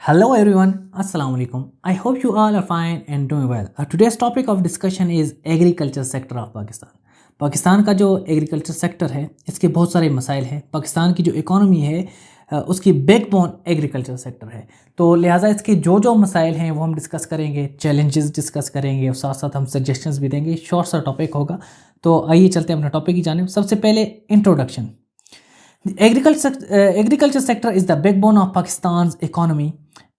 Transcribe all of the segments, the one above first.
Hello everyone, Assalamu alaikum. I hope you all are fine and doing well. Today's topic of discussion is agriculture sector of Pakistan. Pakistan का जो agriculture sector है इसके बहुत सारे मसाइल हैं। पाकिस्तान की जो इकोनॉमी है उसकी बैकबोन एग्रीकल्चर सेक्टर है, तो लिहाजा इसके जो जो मसाइल हैं वो हम डिस्कस करेंगे, चैलेंजेस डिस्कस करेंगे और साथ साथ हम सजेशंस भी देंगे। शॉर्ट सा टॉपिक होगा, तो आइए चलते हैं अपने टॉपिक की जानिब। सबसे पहले introduction. Agriculture sector is the backbone of Pakistan's economy,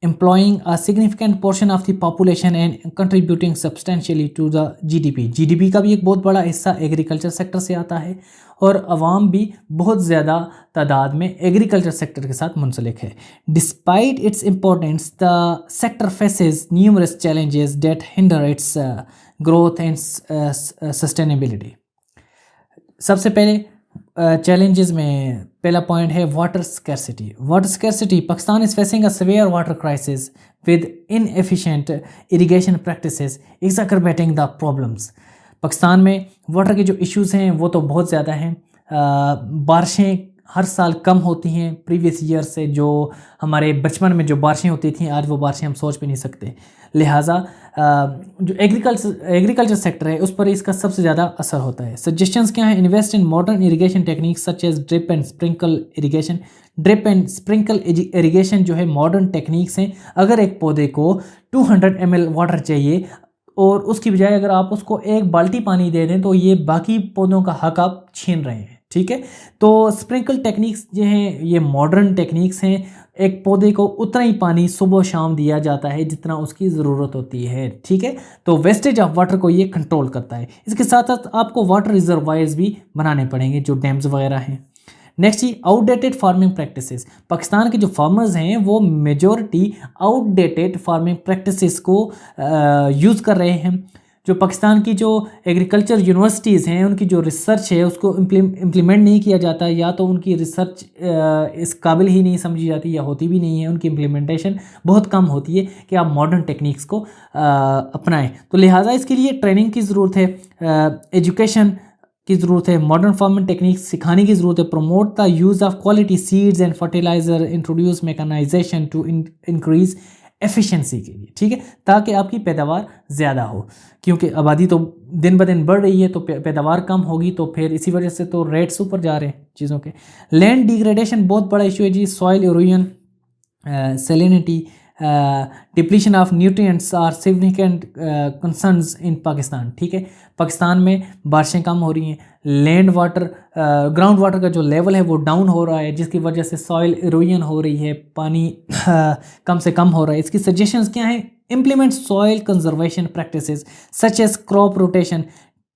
employing a significant portion of the population and contributing substantially to the GDP. GDP का भी एक बहुत बड़ा हिस्सा एग्रीकल्चर सेक्टर से आता है और अवाम भी बहुत ज़्यादा तादाद में एग्रीकल्चर सेक्टर के साथ मुंसलिक है। Despite its importance, the sector faces numerous challenges that hinder its growth and sustainability. सबसे पहले चैलेंजेस में पहला पॉइंट है water scarcity. Water scarcity, Pakistan is facing a severe water crisis with inefficient irrigation practices exacerbating the problems. Pakistan में water के जो issues हैं वो तो बहुत ज़्यादा हैं। बारिशें हर साल कम होती हैं प्रीवियस ईयर से। जो हमारे बचपन में जो बारिशें होती थी आज वो बारिशें हम सोच भी नहीं सकते। लिहाजा जो एग्रीकल्चर सेक्टर है उस पर इसका सबसे ज़्यादा असर होता है। सजेशंस क्या हैं? Invest in modern irrigation techniques such as drip and sprinkle irrigation. Drip and sprinkle irrigation जो है मॉडर्न टेक्निक्स हैं। अगर एक पौधे को 200 ml वाटर चाहिए और उसकी बजाय अगर आप उसको एक बाल्टी पानी दे दें तो ये बाकी पौधों का हक आप छीन रहे हैं। ठीक है, तो स्प्रिंकल टेक्निक्स जो हैं ये मॉडर्न टेक्निक्स हैं। एक पौधे को उतना ही पानी सुबह शाम दिया जाता है जितना उसकी ज़रूरत होती है। ठीक है, तो वेस्टेज ऑफ वाटर को ये कंट्रोल करता है। इसके साथ साथ आपको वाटर रिजर्वायर्स भी बनाने पड़ेंगे जो डैम्स वगैरह हैं। नेक्स्ट ही आउटडेटेड फार्मिंग प्रैक्टिसेस। पाकिस्तान के जो फार्मर्स हैं वो मेजॉरिटी आउटडेटेड फार्मिंग प्रैक्टिसेस को यूज़ कर रहे हैं। जो पाकिस्तान की जो एग्रीकल्चर यूनिवर्सिटीज़ हैं उनकी जो रिसर्च है उसको इम्प्लीमेंट नहीं किया जाता, या तो उनकी रिसर्च इस काबिल ही नहीं समझी जाती या होती भी नहीं है। उनकी इम्प्लीमेंटेशन बहुत कम होती है कि आप मॉडर्न टेक्निक्स को अपनाएं। तो लिहाजा इसके लिए ट्रेनिंग की ज़रूरत है, एजुकेशन की ज़रूरत है, मॉडर्न फार्मिंग टेक्निक्स सिखाने की ज़रूरत है। Promote the use of quality seeds and fertiliser, introduce mechanisation to increase efficiency के लिए। ठीक है, ताकि आपकी पैदावार ज़्यादा हो, क्योंकि आबादी तो दिन ब दिन बढ़ रही है तो पैदावार कम होगी, तो फिर इसी वजह से तो रेट्स ऊपर जा रहे हैं चीज़ों के। लैंड डिग्रेडेशन बहुत बड़ा इशू है जी। Soil erosion, salinity, depletion of nutrients are significant concerns in Pakistan. ठीक है, पाकिस्तान में बारिशें कम हो रही हैं, लैंड वाटर ग्राउंड वाटर का जो लेवल है वो डाउन हो रहा है, जिसकी वजह से सॉइल इरोजन हो रही है, पानी कम से कम हो रहा है। इसकी सजेशंस क्या हैं? Implement soil conservation practices such as crop rotation,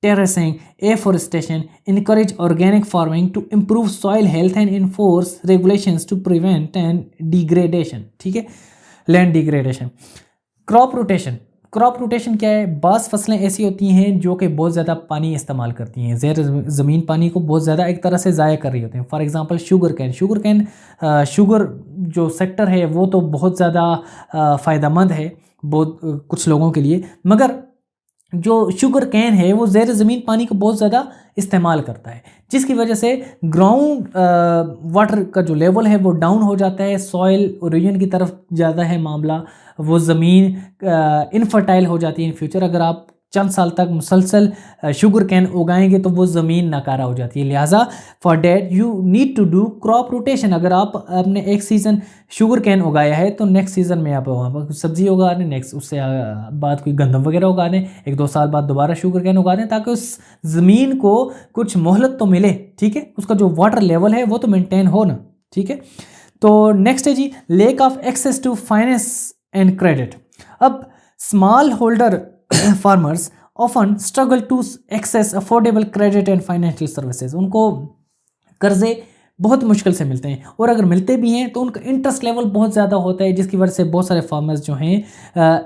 terracing, afforestation, encourage organic farming to improve soil health and enforce regulations to prevent and degradation। ठीक है, land degradation. Crop rotation, crop rotation क्या है? बाज़ फसलें ऐसी होती हैं जो कि बहुत ज़्यादा पानी इस्तेमाल करती हैं, ज़ेर ज़मीन पानी को बहुत ज़्यादा एक तरह से ज़ाया कर रही होती हैं। For example sugar cane. Sugar जो सेक्टर है वो तो बहुत ज़्यादा फ़ायदेमंद है बहुत कुछ लोगों के लिए, मगर जो शुगर कैन है वो ज़ेर ज़मीन पानी को बहुत ज़्यादा इस्तेमाल करता है, जिसकी वजह से ग्राउंड वाटर का जो लेवल है वो डाउन हो जाता है, सॉइल इरोजन की तरफ ज़्यादा है मामला, वो ज़मीन इनफर्टाइल हो जाती है इन फ्यूचर। अगर आप चंद साल तक मुसलसल शुगर कैन उगाएंगे तो वो ज़मीन नाकारा हो जाती है। लिहाजा for that you need to do crop rotation. अगर आप अपने एक सीज़न शुगर कैन उगाया है तो नेक्स्ट सीज़न में आप वहाँ पर सब्ज़ी उगा दें, नेक्स्ट उससे बाद कोई गंदम वगैरह उगा दें, 1-2 साल बाद दोबारा शुगर कैन उगा दें, ताकि उस ज़मीन को कुछ मोहलत तो मिले। ठीक है, उसका जो वाटर लेवल है वो तो मेंटेन हो ना। ठीक है, तो नेक्स्ट है जी lack of access to finance and credit. अब small holder farmers often struggle to access affordable credit and financial services। उनको कर्जे बहुत मुश्किल से मिलते हैं, और अगर मिलते भी हैं तो उनका इंटरेस्ट लेवल बहुत ज़्यादा होता है, जिसकी वजह से बहुत सारे फार्मर्स जो हैं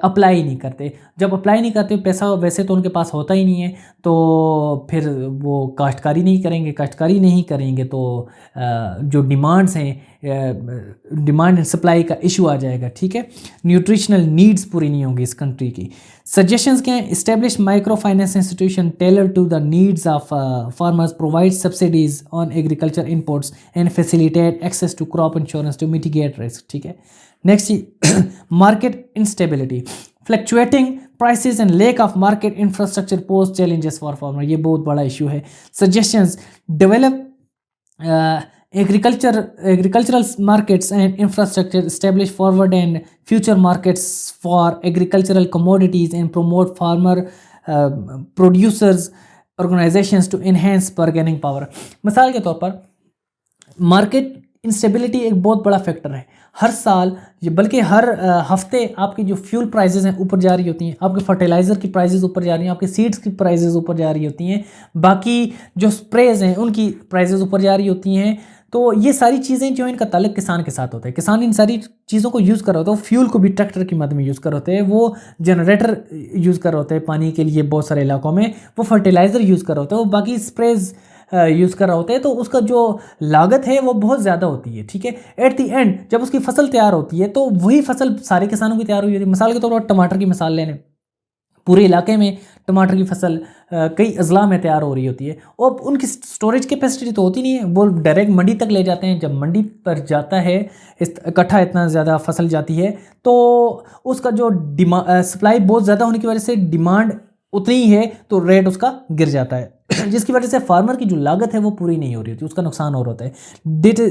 अप्लाई नहीं करते। जब अप्लाई नहीं करते, पैसा वैसे तो उनके पास होता ही नहीं है, तो फिर वो काश्तकारी नहीं करेंगे तो जो डिमांड्स हैं, डिमांड एंड सप्लाई का इशू आ जाएगा। ठीक है, न्यूट्रिशनल नीड्स पूरी नहीं होंगी इस कंट्री की। सजेशंस क्या हैं? Establish micro finance institution tailor to the needs of farmers, provide subsidies on agriculture inputs and facilitate access to crop insurance to mitigate risk. ठीक है, next market instability, fluctuating prices and lack of market infrastructure pose challenges for farmer, ये बहुत बड़ा issue है। Suggestions, develop agricultural markets and infrastructure, establish forward and future markets for agricultural commodities and promote farmer producers organizations to enhance bargaining power। मिसाल के तौर पर market instability एक बहुत बड़ा फैक्टर है। हर साल बल्कि हर हफ्ते आपकी जो फ्यूल प्राइसेस हैं ऊपर जा रही होती हैं, आपके फर्टिलाइज़र की प्राइसेस ऊपर जा रही हैं, आपके सीड्स की प्राइसेस ऊपर जा रही होती हैं, बाकी जो स्प्रेज हैं उनकी प्राइसेस ऊपर जा रही होती हैं। तो ये सारी चीज़ें जो इनका ताल्लुक किसान के साथ होता है, किसान इन सारी चीज़ों को यूज़ कर रहा होता है। वो फ्यूल को भी ट्रैक्टर की मदद में यूज़ कर रहे होते हैं, वो जनरेटर यूज़ कर रहे होते हैं पानी के लिए बहुत सारे इलाकों में, वो फर्टिलाइज़र यूज़ कर रहे होते हैं, वो बाकी स्प्रेज यूज़ कर रहे होते हैं। तो उसका जो लागत है वो बहुत ज़्यादा होती है, ठीक है। एट द एंड जब उसकी फसल तैयार होती है तो वही फसल सारे किसानों की तैयार हुई होती है। मिसाल के तौर पर टमाटर की मिसाल लेने, पूरे इलाके में टमाटर की फसल कई अजला में तैयार हो रही होती है और उनकी स्टोरेज कैपेसिटी तो होती नहीं है, वो डायरेक्ट मंडी तक ले जाते हैं। जब मंडी पर जाता है इकट्ठा इतना ज़्यादा फसल जाती है तो उसका जो सप्लाई बहुत ज़्यादा होने की वजह से डिमांड उतनी ही है तो रेट उसका गिर जाता है, जिसकी वजह से फार्मर की जो लागत है वो पूरी नहीं हो रही होती, उसका नुकसान और होता है।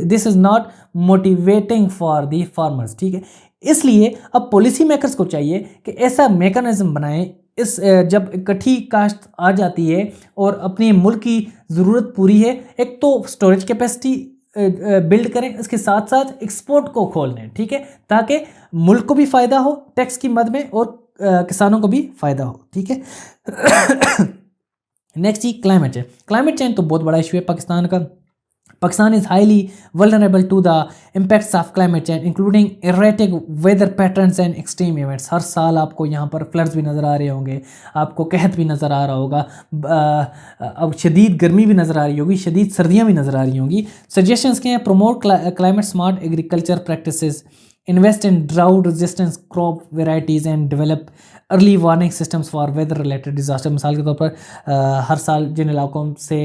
This is not motivating for the farmers, ठीक है। इसलिए अब पॉलिसी मेकर्स को चाहिए कि ऐसा मेकनिज़म बनाएं, इस जब इकट्ठी काश्त आ जाती है और अपने मुल्क की ज़रूरत पूरी है, एक तो स्टोरेज कैपेसिटी बिल्ड करें, इसके साथ साथ एक्सपोर्ट को खोल दें, ठीक है, ताकि मुल्क को भी फ़ायदा हो टैक्स की मद में और किसानों को भी फ़ायदा हो, ठीक है। नेक्स्ट जी क्लाइमेट चेंज। क्लाइमेट चेंज तो बहुत बड़ा इशू है पाकिस्तान का। Pakistan is highly vulnerable to the impacts of climate change including erratic weather patterns and extreme events. हर साल आपको यहाँ पर फ्लड्स भी नज़र आ रहे होंगे, आपको कहत भी नज़र आ रहा होगा, अब शदीद गर्मी भी नज़र आ रही होगी, शदीद सर्दियाँ भी नज़र आ रही होंगी। सजेशंस क्या हैं? Promote climate smart agriculture practices, invest in drought resistant crop varieties and develop early warning systems for weather related disaster। मिसाल के तौर पर हर साल जिन इलाकों से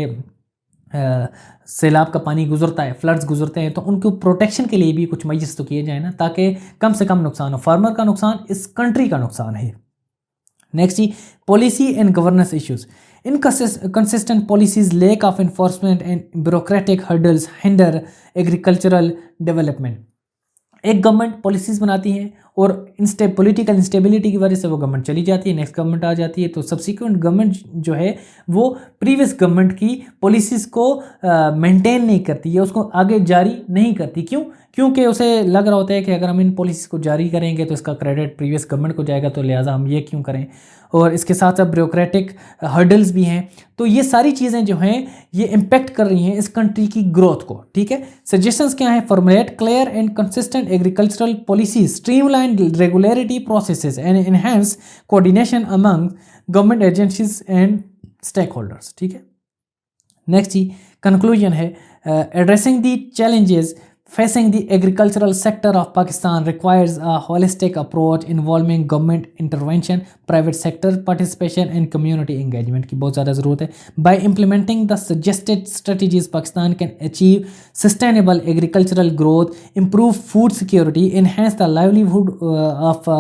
सैलाब का पानी गुजरता है, फ्लड्स गुजरते हैं, तो उनको प्रोटेक्शन के लिए भी कुछ मयस तो किए जाए ना, ताकि कम से कम नुकसान हो। फार्मर का नुकसान इस कंट्री का नुकसान है। Next he policy and governance issues. Inconsistent policies, lack of enforcement and bureaucratic hurdles hinder agricultural development। एक गवर्नमेंट पॉलिसीज़ बनाती है और पॉलिटिकल इंस्टेबिलिटी की वजह से वो गवर्नमेंट चली जाती है, नेक्स्ट गवर्नमेंट आ जाती है, तो सब्सिक्वेंट गवर्नमेंट जो है वो प्रीवियस गवर्नमेंट की पॉलिसीज़ को मेंटेन नहीं करती है, उसको आगे जारी नहीं करती। क्योंकि उसे लग रहा होता है कि अगर हम इन पॉलिसीज़ को जारी करेंगे तो इसका क्रेडिट प्रीवियस गवर्नमेंट को जाएगा, तो लिहाजा हम ये क्यों करें। और इसके साथ साथ ब्यूरोक्रेटिक हर्डल्स भी हैं। तो ये सारी चीज़ें जो हैं ये इम्पेक्ट कर रही हैं इस कंट्री की ग्रोथ को, ठीक है। सजेशंस क्या है? Formulate clear and consistent agricultural policies, streamline regulatory processes and enhance coordination among government agencies and stakeholders, ठीक है। नेक्स्ट ही कंक्लूजन है, addressing the challenges facing the agricultural sector of Pakistan requires a holistic approach involving government intervention, private sector participation and community engagement की बहुत ज़्यादा ज़रूरत है। By implementing the suggested strategies, Pakistan can achieve sustainable agricultural growth, improve food security, enhance the livelihood of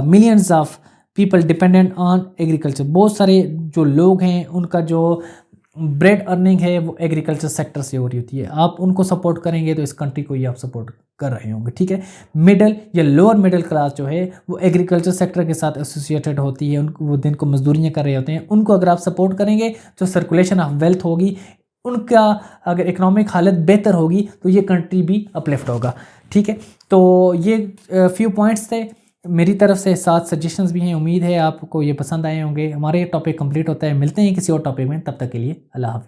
millions of people dependent on agriculture। बहुत सारे जो लोग हैं उनका जो ब्रेड अर्निंग है वो एग्रीकल्चर सेक्टर से हो रही होती है। आप उनको सपोर्ट करेंगे तो इस कंट्री को ही आप सपोर्ट कर रहे होंगे, ठीक है। मिडिल या लोअर मिडिल क्लास जो है वो एग्रीकल्चर सेक्टर के साथ एसोसिएटेड होती है, उनको वो दिन को मजदूरियाँ कर रहे होते हैं, उनको अगर आप सपोर्ट करेंगे तो सर्कुलेशन ऑफ वेल्थ होगी, उनका अगर इकोनॉमिक हालत बेहतर होगी तो ये कंट्री भी अपलिफ्ट होगा, ठीक है। तो ये फ्यू पॉइंट्स थे मेरी तरफ से, 7 सजेशंस भी हैं। उम्मीद है आपको ये पसंद आए होंगे। हमारे ये टॉपिक कंप्लीट होता है, मिलते हैं किसी और टॉपिक में, तब तक के लिए अल्लाह हाफ़िज़।